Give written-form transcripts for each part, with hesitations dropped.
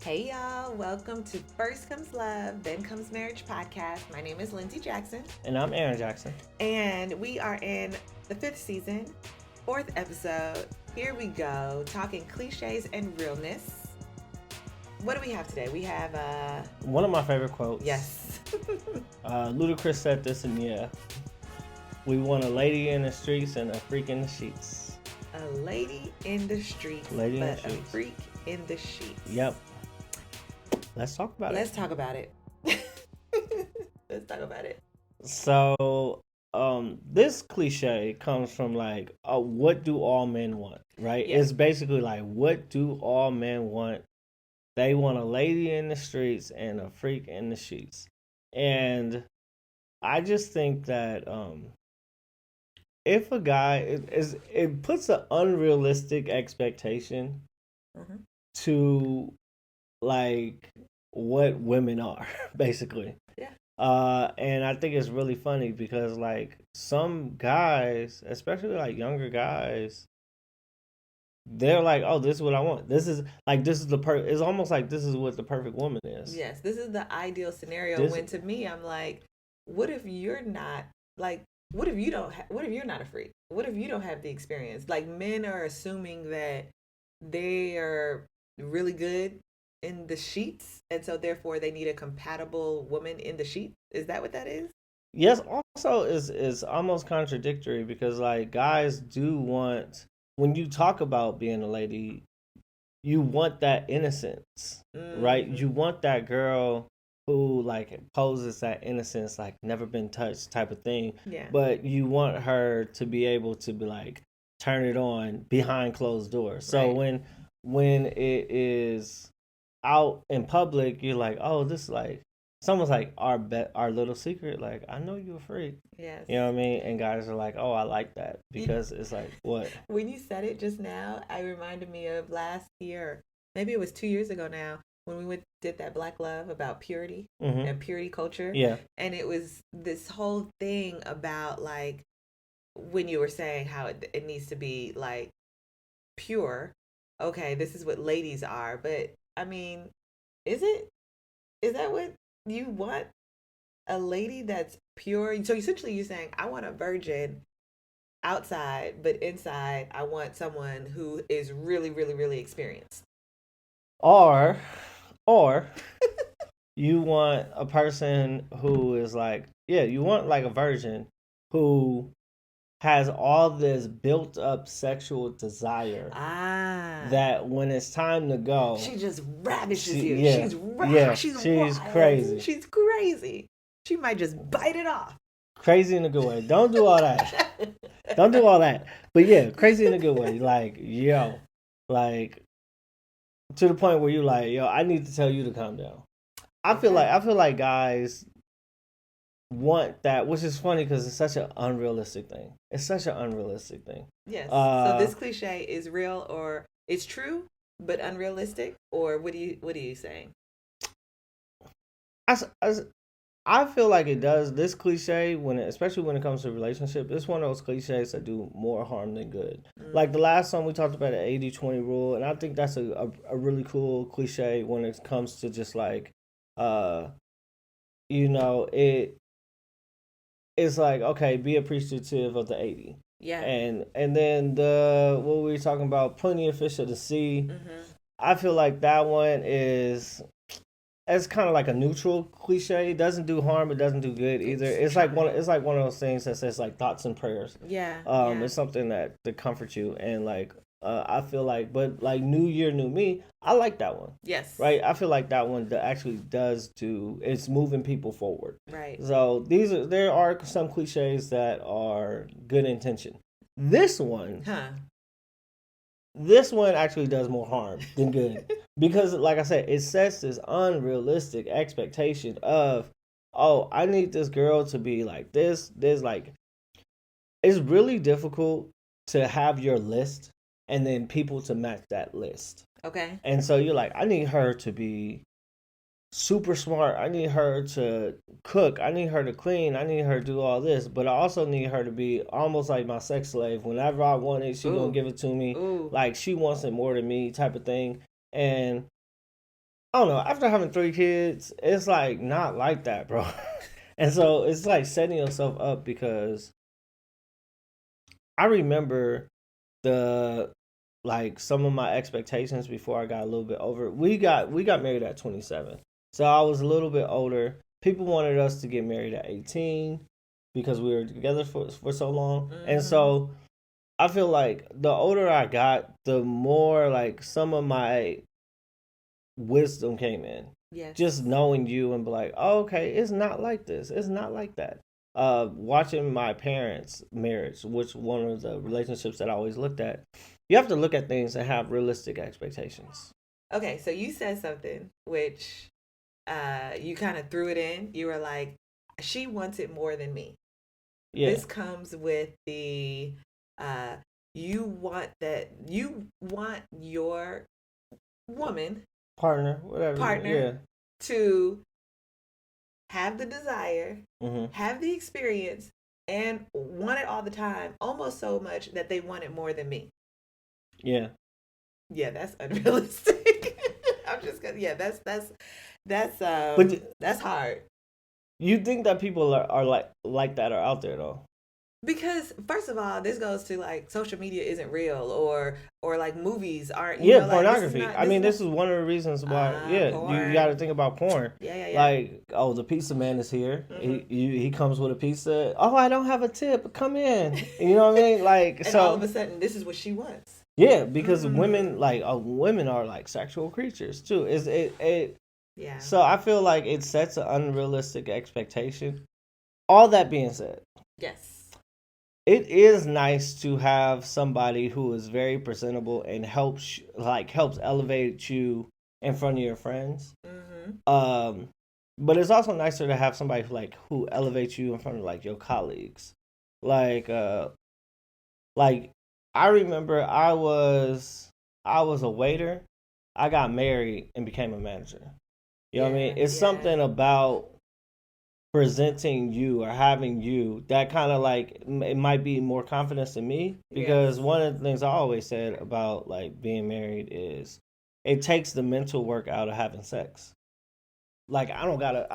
Hey y'all, welcome to First Comes Love, Then Comes Marriage podcast. My name is Lindsay Jackson. And I'm Aaron Jackson. And we are in the 5th season, 4th episode. Here we go, talking cliches and realness. What do we have today? We have one of my favorite quotes. Yes. Ludacris said this, and yeah, we want a lady in the streets and a freak in the sheets. A lady in the streets, lady but in the streets. A freak in the sheets. Yep. Let's talk about Let's talk about it. Let's talk about it. So, this cliche comes from like, what do all men want, right? Yeah. It's basically like, what do all men want? They want a lady in the streets and a freak in the sheets. And I just think that if a guy it puts an unrealistic expectation to like what women are, basically. Yeah. And I think it's really funny because like some guys, especially like younger guys, they're like, oh, this is what I want. This is it's almost like this is what the perfect woman is. Yes, this is the ideal scenario. When to me, I'm like, what if you're not like, what if you're not a freak? What if you don't have the experience? Like, men are assuming that they are really good in the sheets, and so therefore they need a compatible woman in the sheets. Is that what that is? Yes. Also, is almost contradictory because like guys do want, when you talk about being a lady, you want that innocence, right? You want that girl who like poses that innocence, like never been touched type of thing. Yeah. But you want her to be able to be like turn it on behind closed doors. So Right. when it is out in public, you're like, oh, this is like someone's like our little secret. Like, I know you're a freak. Yes. You know what I mean? And guys are like, oh, I like that because it's like what? When you said it just now, it reminded me of last year. Maybe it was 2 years ago now when we did that Black Love about purity and purity culture. Yeah. And it was this whole thing about like when you were saying how it needs to be like pure. Okay, this is what ladies are, but I mean, is that what you want? A lady that's pure? So essentially you're saying, I want a virgin outside, but inside I want someone who is really, really, really experienced. Or you want a person who is like, yeah, you want like a virgin who has all this built up sexual desire that when it's time to go, she just ravishes you. Yeah, she's crazy. She's crazy. She might just bite it off. Crazy in a good way. Don't do all that. Don't do all that. But yeah, crazy in a good way. Like, yo, like to the point where you're like, yo, I need to tell you to calm down. I feel like guys want that, which is funny because it's such an unrealistic thing. It's such an unrealistic thing. Yes. So this cliche is real, or it's true but unrealistic, or what are you saying? I feel like it does. This cliche, especially when it comes to relationship, it's one of those cliches that do more harm than good. Like the last time we talked about the 80-20 rule, and I think that's a really cool cliche when it comes to just like, it's like, okay, be appreciative of the 80. Yeah. And then what we were talking about, plenty of fish of the sea. I feel like that one it's kind of like a neutral cliche. It doesn't do harm, it doesn't do good either. It's like one of those things that says like thoughts and prayers. Yeah. It's something that to comfort you, and like I feel like, but like New Year, New Me, I like that one. Yes. Right? I feel like that one actually does it's moving people forward. Right. So there are some cliches that are good intention. This one actually does more harm than good. Because like I said, it sets this unrealistic expectation of, oh, I need this girl to be like this. There's like, it's really difficult to have your list and then people to match that list. Okay. And so you're like, I need her to be super smart. I need her to cook. I need her to clean. I need her to do all this. But I also need her to be almost like my sex slave. Whenever I want it, she gonna give it to me. Like she wants it more than me type of thing. And I don't know. After having 3 kids, it's like not like that, bro. And so it's like setting yourself up because I remember the like some of my expectations before I got a little bit over. We got married at 27, so I was a little bit older. People wanted us to get married at 18 because we were together for so long, and Mm-hmm. so I feel like the older I got, the more like some of my wisdom came in. Just Yes. knowing you and be like, oh, okay, it's not like this. It's not like that. Watching my parents' marriage, which one of the relationships that I always looked at, you have to look at things and have realistic expectations. Okay, so you said something which you kind of threw it in. You were like, she wants it more than me. Yeah, This comes with the uh, you want your woman partner, whatever. partner Yeah. to have the desire, Hmm. have the experience, and want it all the time, almost so much that they want it more than me. Yeah. Yeah, that's unrealistic. I'm just gonna yeah, that's But that's hard. you think that people are like that are out there though? Because first of all, this goes to like social media isn't real or like movies aren't, Yeah, like pornography. I this is mean, not this is one of the reasons why. Yeah, you got to porn. think about porn. Yeah, yeah, yeah. Like, oh, the pizza man is here. Hmm. He comes with a pizza. Oh, I don't have a tip. Come in. You know what I mean? Like, And all of so a sudden this is what she wants. yeah, because Mm. women are like sexual creatures too. Is it? Yeah. So I feel like it sets an unrealistic expectation. All that being said, Yes. it is nice to have somebody who is very presentable and helps elevate you in front of your friends. Hmm. Um, but it's also nicer to have somebody who elevates you in front of like your colleagues. Like like I remember I was a waiter. I got married and became a manager. You know what I mean? Yeah, It's yeah. something about presenting you or having you that kind of like it might be more confidence in me because Yes. one of the things I always said about like being married is it takes the mental work out of having sex. Like I don't gotta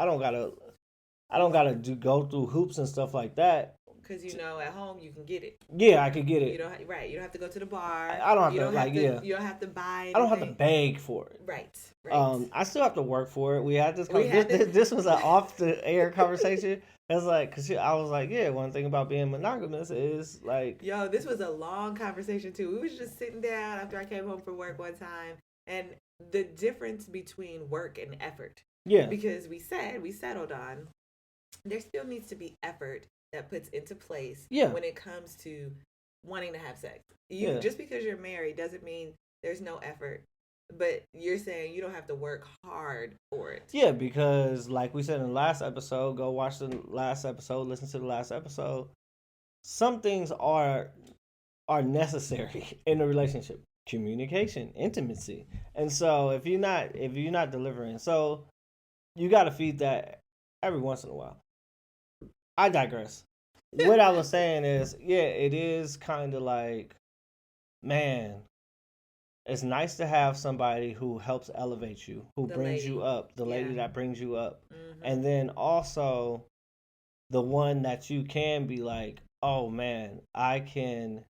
go through hoops and stuff like that. Because at home you can get it. Yeah, I could get You it. don't right. You don't have to go to the bar. I don't have You to don't have like to. yeah. You don't have to buy I don't have to anything. beg for it. Right. Right. I still have to work for it. We had this We had this. this was an off the air conversation. It's like because I was like, yeah, one thing about being monogamous is like, Yo, this was a long conversation too. We was just sitting down after I came home from work one time, and the difference between work and effort. yeah, Because we settled on there still needs to be effort that puts into place yeah, when it comes to wanting to have sex. You yeah, just because you're married doesn't mean there's no effort, but you're saying you don't have to work hard for it. yeah. Because like we said in the last episode, go watch the last episode, listen to the last episode. Some things are necessary in a relationship: communication, intimacy, and so if you're not delivering, so you got to feed that every once in a while. I digress. What I was saying is, yeah, it is kind of like, man, it's nice to have somebody who helps elevate you, who The brings you lady. up, the lady Yeah. that brings you up. Mm-hmm. And then also the one that you can be like, oh man, I can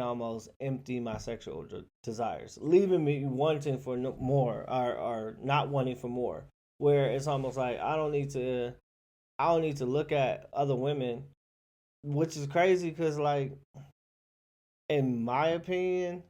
almost empty my sexual desires, leaving me wanting for more or not wanting for more. Where it's almost like I don't need to look at other women, which is crazy because like in my opinion,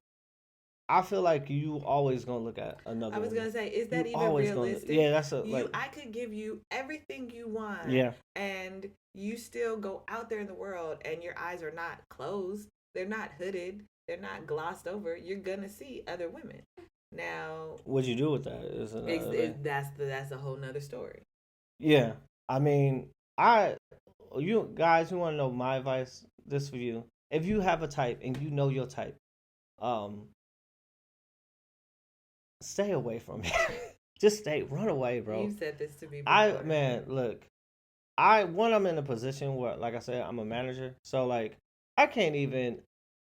I feel like you always gonna look at I another was woman. gonna say, is that You even always gonna yeah. realistic? That's a You, like I could give you everything you want, yeah and you still go out there in the world, and your eyes are not closed. They're not hooded. They're not glossed over. You're gonna see other women. Now, what you do with that is another thing. that's a whole nother story. Yeah, I mean, I you guys, you want to know my advice? This for you. If you have a type and you know your type, um, stay away from it. Just run away, bro. You've said this to me I before. man, look, I'm in a position where, like I said, I'm a manager, so like I can't even.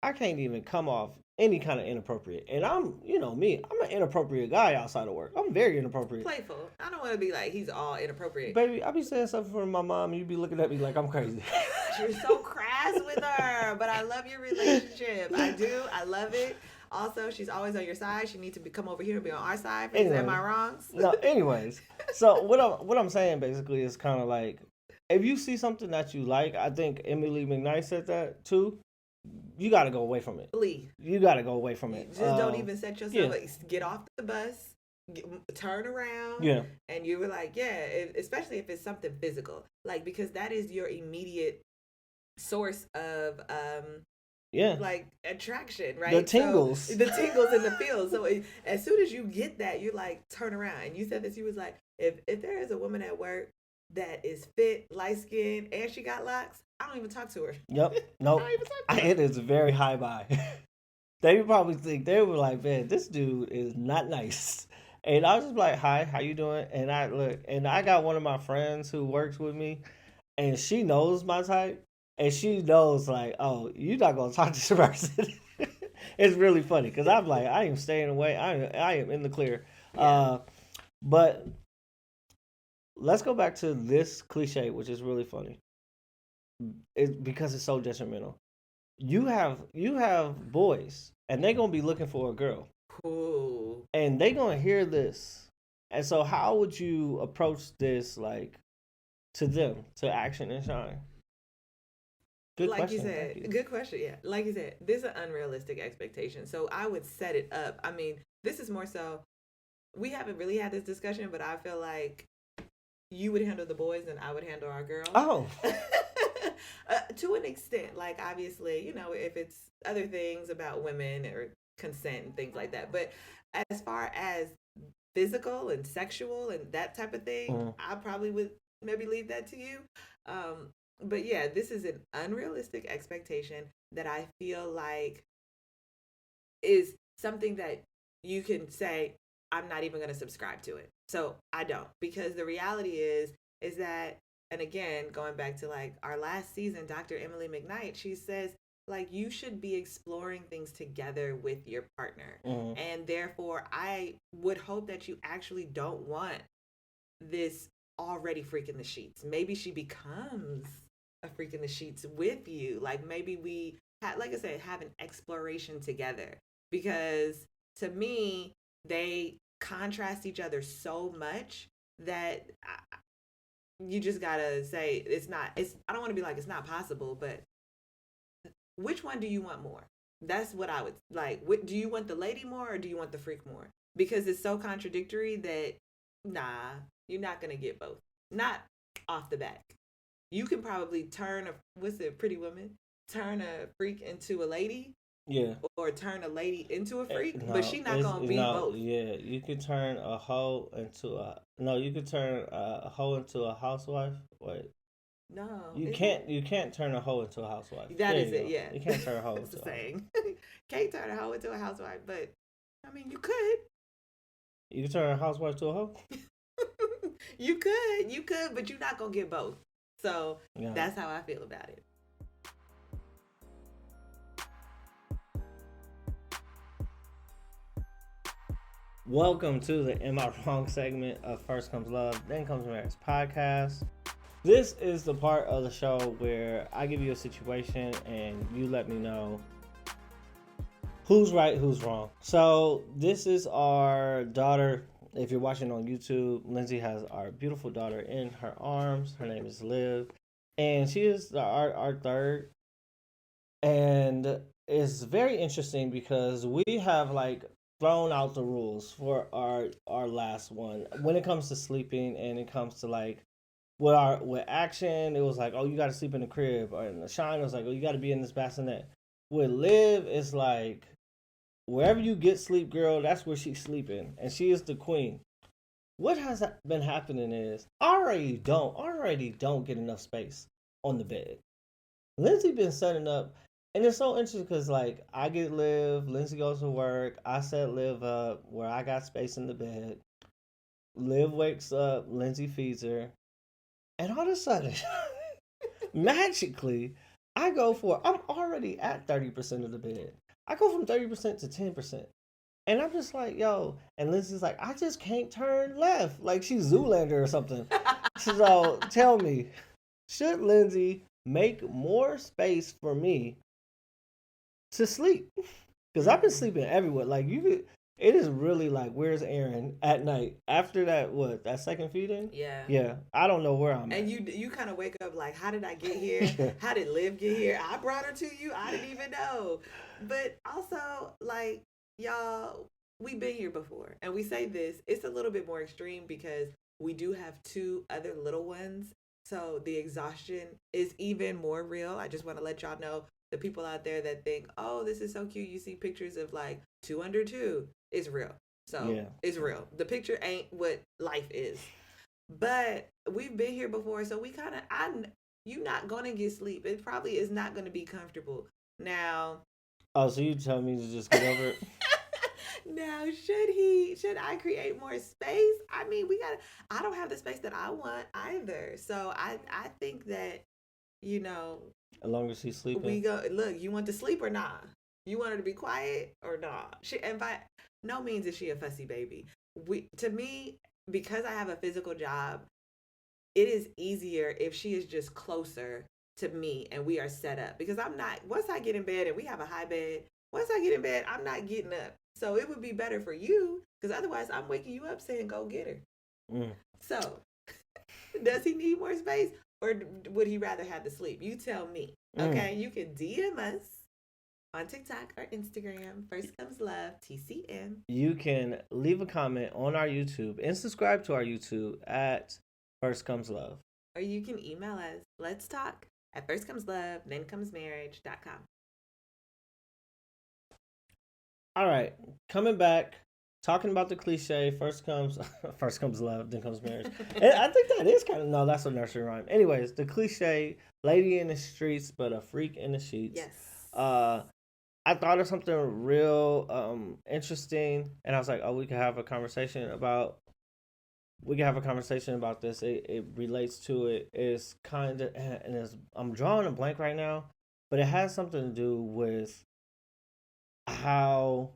I can't even come off any kind of inappropriate. And I'm, you know me, I'm an inappropriate guy outside of work. I'm very inappropriate. Playful. I don't want to be like he's all inappropriate. Baby, I be saying something for my mom, and you be looking at me like I'm crazy. You're so crass with her, but I love your relationship. I do. I love it. Also, she's always on your side. She needs to come over here and be on our side. Anyway, am I wrong? No, anyways. So what I'm saying basically is kind of like, if you see something that you like, I think Emily McKnight said that too. You got to go away from it. Leave. You got to go away from it. Just don't even set yourself up. Get off the bus. Turn around. Yeah. And you were like, yeah, especially if it's something physical, like, because that is your immediate source of like attraction, right? The tingles. So, the tingles in the field. So as soon as you get that, you're like, turn around. And you said this, you was like, if there is a woman at work that is fit, light skinned, and she got locks, I don't even talk to her. Yep. Nope. It is very high buy. They probably think, they were like, man, this dude is not nice. And I was just like, hi, how you doing? And I look, and I got one of my friends who works with me, and she knows my type. And she knows, like, oh, you're not going to talk to this person. It's really funny because I'm like, I am staying away. I am in the clear. Yeah. But let's go back to this cliche, which is really funny. Because it's so detrimental. You have boys, and they're going to be looking for a girl. Ooh. And they're going to hear this. And so how would you approach this, like, to them, to Action and Shine? Good like question. You said, good question. Yeah, like you said, this is an unrealistic expectation. So I would set it up. I mean, this is more so. We haven't really had this discussion, but I feel like you would handle the boys and I would handle our girls. Oh, to an extent. Like, obviously, you know, if it's other things about women or consent and things like that. But as far as physical and sexual and that type of thing, I probably would maybe leave that to you. But yeah, this is an unrealistic expectation that I feel like is something that you can say, I'm not even going to subscribe to it. So I don't, because the reality is that, and again, going back to like our last season, Dr. Emily McKnight, she says, like, you should be exploring things together with your partner. And therefore, I would hope that you actually don't want this already freaking the sheets. Maybe she becomes a freak in the sheets with you. Like, maybe we like I said, have an exploration together, because to me they contrast each other so much that you just gotta say I don't want to be like, it's not possible, but which one do you want more? That's what I would like. Do you want the lady more or do you want the freak more? Because it's so contradictory that you're not gonna get both. Not off the bat. You can probably turn Pretty Woman? Turn a freak into a lady. Yeah. Or turn a lady into a freak, but she's not gonna be both. Yeah, you can turn a hoe into you can turn a hoe into a housewife. Wait. No. You can't turn a hoe into a housewife. That is it, yeah. You can't turn a hoe into a saying. Can't turn a hoe into a housewife, but I mean you could. You can turn a housewife to a hoe? You could, but you're not gonna get both. So that's how I feel about it. Welcome to the Am I Wrong segment of First Comes Love, Then Comes Marriage podcast. This is the part of the show where I give you a situation and you let me know who's right, who's wrong. So this is our daughter. If you're watching on YouTube, Lindsay has our beautiful daughter in her arms. Her name is Liv. And she is our third. And it's very interesting because we have thrown out the rules for our last one. When it comes to sleeping and it comes to with Action, it was like, oh, you got to sleep in the crib. Or in the Shine, it was like, oh, you got to be in this bassinet. With Liv, it's like, wherever you get sleep, girl, that's where she's sleeping. And she is the queen. What has been happening is, I already don't get enough space on the bed. Lindsay been setting up, and it's so interesting because, I get Liv, Lindsay goes to work, I set Liv up where I got space in the bed. Liv wakes up, Lindsay feeds her, and all of a sudden, magically, I go for, I'm already at 30% of the bed. I go from 30% to 10%. And I'm just like, yo, and Lindsay's like, I just can't turn left. Like she's Zoolander or something. So tell me, should Lindsay make more space for me to sleep? Because I've been sleeping everywhere. Like it is really like, where's Aaron at night after that? What, that second feeding? Yeah. Yeah, I don't know where I'm And at. you kind of wake up like, how did I get here? How did Liv get here? I brought her to you. I didn't even know. But also, like, y'all, we've been here before. And we say this, it's a little bit more extreme because we do have two other little ones. So the exhaustion is even more real. I just want to let y'all know, the people out there that think, oh, this is so cute. You see pictures of like two under two. It's real. So Yeah. it's real. The picture ain't what life is. But we've been here before, so we kind of, you're not gonna get sleep. It probably is not gonna be comfortable. Now, Oh, so you tell me to just get over it? now, should I create more space? I mean, I don't have the space that I want either. So I think that, you know, As long as she's sleeping. we go, look, you want to sleep or not? You want her to be quiet or not? And by no means is she a fussy baby. To me, because I have a physical job, it is easier if she is just closer to me and we are set up, because I'm not, once I get in bed and we have a high bed, once I get in bed, I'm not getting up. So it would be better for you, because otherwise I'm waking you up saying go get her. So does he need more space, or would he rather have the sleep? You tell me. Okay, you can DM us on TikTok or Instagram. First Comes Love, TCM. You can leave a comment on our YouTube and subscribe to our YouTube at First Comes Love. Or you can email us, let's talk at firstcomeslove, thencomes marriage.com. All right, coming back, talking about the cliche. First comes love, then comes marriage. And I think that is kind of, no, that's a nursery rhyme. Anyways, the cliche, lady in the streets but a freak in the sheets. Yes. I thought of something real interesting, and I was like, oh, we can have a conversation about this. It relates to it. It's kind of, and I'm drawing a blank right now, but it has something to do with how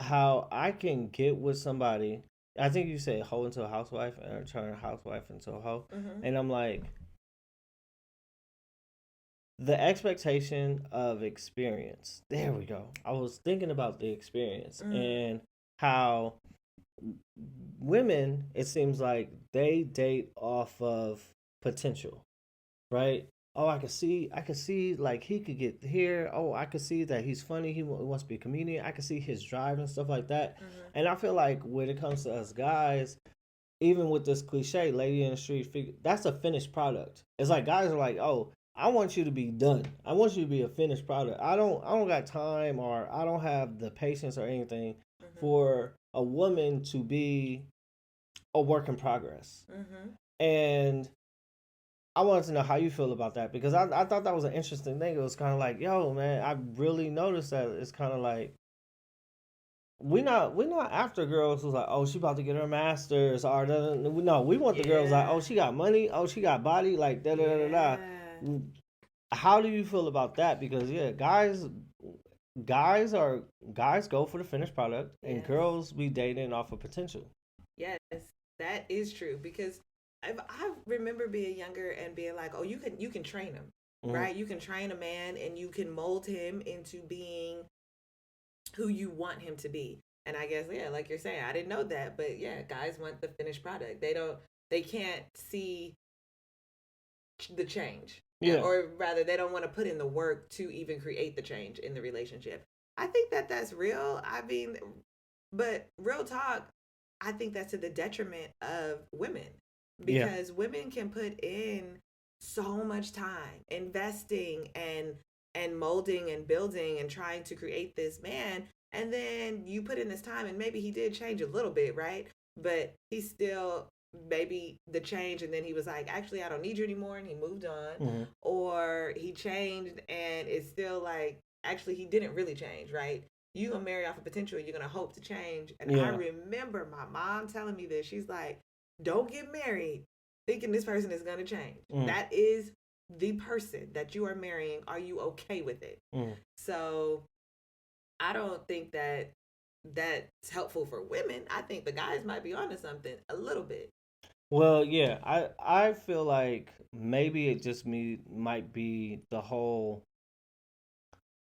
I can get with somebody. I think you say hoe into a housewife and turn a housewife into a hoe. Mm-hmm. And I'm like, the expectation of experience. There we go. I was thinking about the experience and how women, it seems like they date off of potential, right? Oh, I could see like he could get here. Oh, I could see that he's funny. He wants to be a comedian. I could see his drive and stuff like that. And I feel like when it comes to us guys, even with this cliche, lady in the street, that's a finished product. It's like guys are like, oh, I want you to be done. I want you to be a finished product. I don't got time, or I don't have the patience or anything for a woman to be a work in progress. And I wanted to know how you feel about that, because I thought that was an interesting thing. It was kind of like, yo, man, I really noticed that it's kind of like, we not after girls who's like, oh, she about to get her master's, or no, we want the girls like, oh, she got money, oh, she got body, like da da da da. How do you feel about that? Because guys go for the finished product, and girls be dating off of potential. Yes, that is true, because I remember being younger and being like, oh, you can train him, right? You can train a man and you can mold him into being who you want him to be. And I guess, like you're saying, I didn't know that, but guys want the finished product. They can't see the change. Or rather, they don't want to put in the work to even create the change in the relationship. I think that that's real. I mean, but real talk, I think that's to the detriment of women, because women can put in so much time investing and molding and building and trying to create this man, and then you put in this time and maybe he did change a little bit, right? But he's still maybe the change, and then he was like, actually, I don't need you anymore, and he moved on. Or he changed and it's still like, actually, he didn't really change, right? You gonna marry off of potential, you're gonna hope to change. And I remember my mom telling me this. She's like, don't get married thinking this person is gonna change. That is the person that you are marrying, are you okay with it? Mm. So I don't think that that's helpful for women. I think the guys might be onto something a little bit. Well, yeah, I feel like maybe it just might be the whole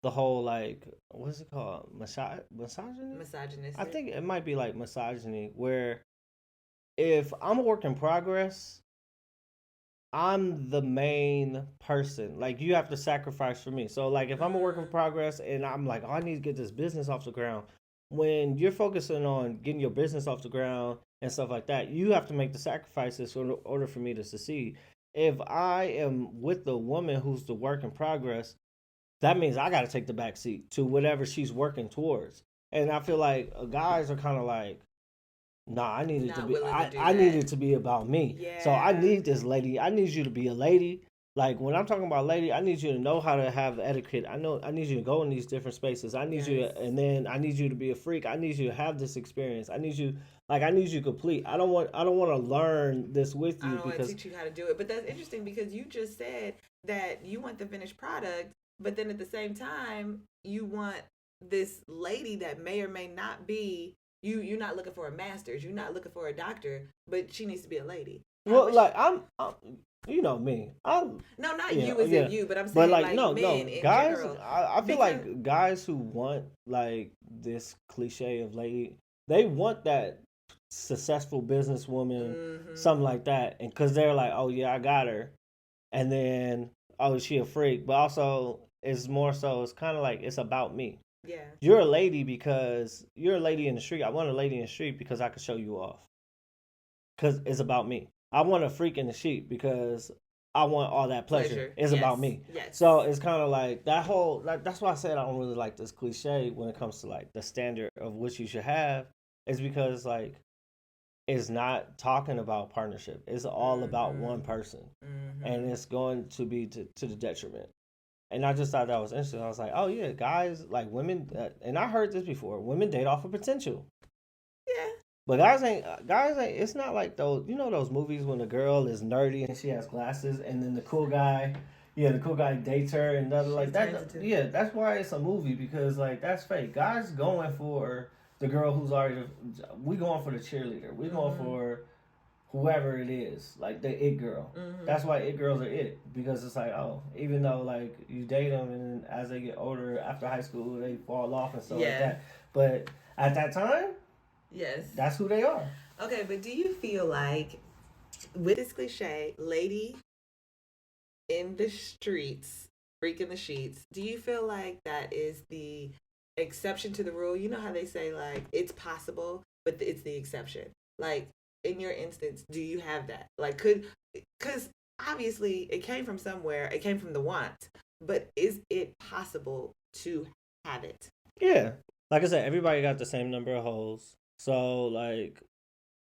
like what's it called, misogyny. I Misogynistic. think it might be like misogyny, where if I'm a work in progress, I'm the main person. Like you have to sacrifice for me. So like if I'm a work in progress and I'm like, oh, I need to get this business off the ground. When you're focusing on getting your business off the ground and stuff like that, you have to make the sacrifices in order for me to succeed. If I am with the woman who's the work in progress, that means I got to take the back seat to whatever she's working towards. And I feel like guys are kind of like, nah, I need it to Not be. willing to do I need that. it to be about me. So I Yeah. need this lady. I need you to be a lady. Like when I'm talking about lady, I need you to know how to have etiquette. I need you to go in these different spaces. I need you Yes. to, and then I need you to be a freak. I need you to have this experience. I need you complete. I don't want to learn this with I you don't want to because teach you how to do it. But that's interesting because you just said that you want the finished product, but then at the same time, you want this lady that may or may not be you're not looking for a master's, you're not looking for a doctor, but she needs to be a lady. How well, is she? like I'm you know me. I'm No, not yeah you as in yeah, you, but I'm but saying like like no men no in guys. general. I feel Because like guys who want like this cliche of lady, they want that successful businesswoman, mm-hmm, something like that, and because they're like, oh yeah, I got her, and then oh she a freak, but also it's more so it's kind of like it's about me. yeah. You're a lady because you're a lady in the street. I want a lady in the street because I can show you off because it's about me. I want a freak in the sheet because I want all that pleasure. Pleasure. It's Yes. about me. Yes. So it's kind of like that whole. Like, that's why I said I don't really like this cliche when it comes to like the standard of what you should have. Is because like it's not talking about partnership. It's all about Mm-hmm. one person, and Mm-hmm. it's going to be to the detriment. And I just thought that was interesting. I was like, oh yeah, guys like women, and I heard this before. Women date off of potential. Yeah. But guys ain't. It's not like those. You know those movies when the girl is nerdy and she has glasses, and then the cool guy, yeah, the cool guy dates her and nothing She like turns that. into. Yeah, that's why it's a movie because like that's fake. Guys going for the girl who's already. We going for the cheerleader. We going Mm-hmm. for whoever it is, like the it girl. Mm-hmm. That's why it girls are it because it's like oh, even though like you date them and then as they get older after high school they fall off and stuff like Yeah. that. But at that time, Yes. that's who they are. Okay, but do you feel like with this cliche, lady in the streets, freak in the sheets, do you feel like that is the exception to the rule? You know how they say like it's possible, but it's the exception. Like in your instance, do you have that? Like could because obviously it came from somewhere, it came from the want, but is it possible to have it? Yeah, like I said, everybody got the same number of holes, so like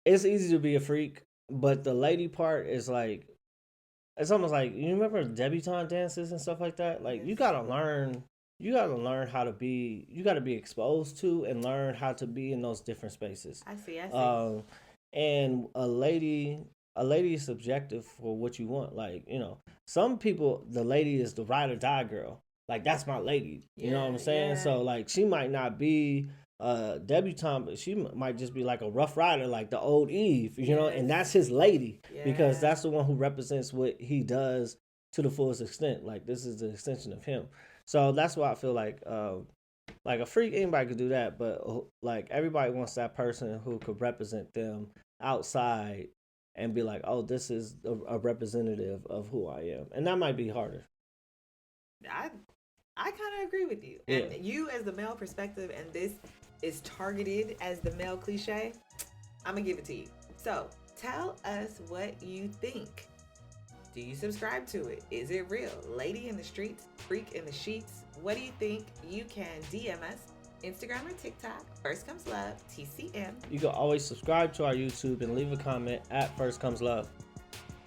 it's easy to be a freak, but the lady part is like it's almost like you remember debutante dances and stuff like that. Like Yes. you gotta learn how to be. You gotta be exposed to and learn how to be in those different spaces. I see, I see. Um, and a lady is subjective for what you want. Like some people, the lady is the ride or die girl. Like that's my lady. You know what Yeah, I'm saying? yeah. So like she might not be debutante, but she might just be like a rough rider, like the old Eve, Yes. and that's his lady because Yeah. that's the one who represents what he does to the fullest extent. Like this is the extension of him. So that's why I feel like a freak, anybody could do that, but like everybody wants that person who could represent them outside and be like, oh, this is a representative of who I am, and that might be harder. I I kind of agree with you. Yeah. And you, as the male perspective, and this is targeted as the male cliche, I'm going to give it to you. So tell us what you think. Do you subscribe to it? Is it real? Lady in the streets, freak in the sheets. What do you think? You can DM us, Instagram or TikTok, First Comes Love, TCM. You can always subscribe to our YouTube and leave a comment at First Comes Love.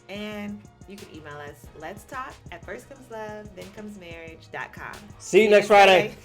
And you can email us, let's talk at firstcomeslove, thenComesMarriage.com. See you next Friday.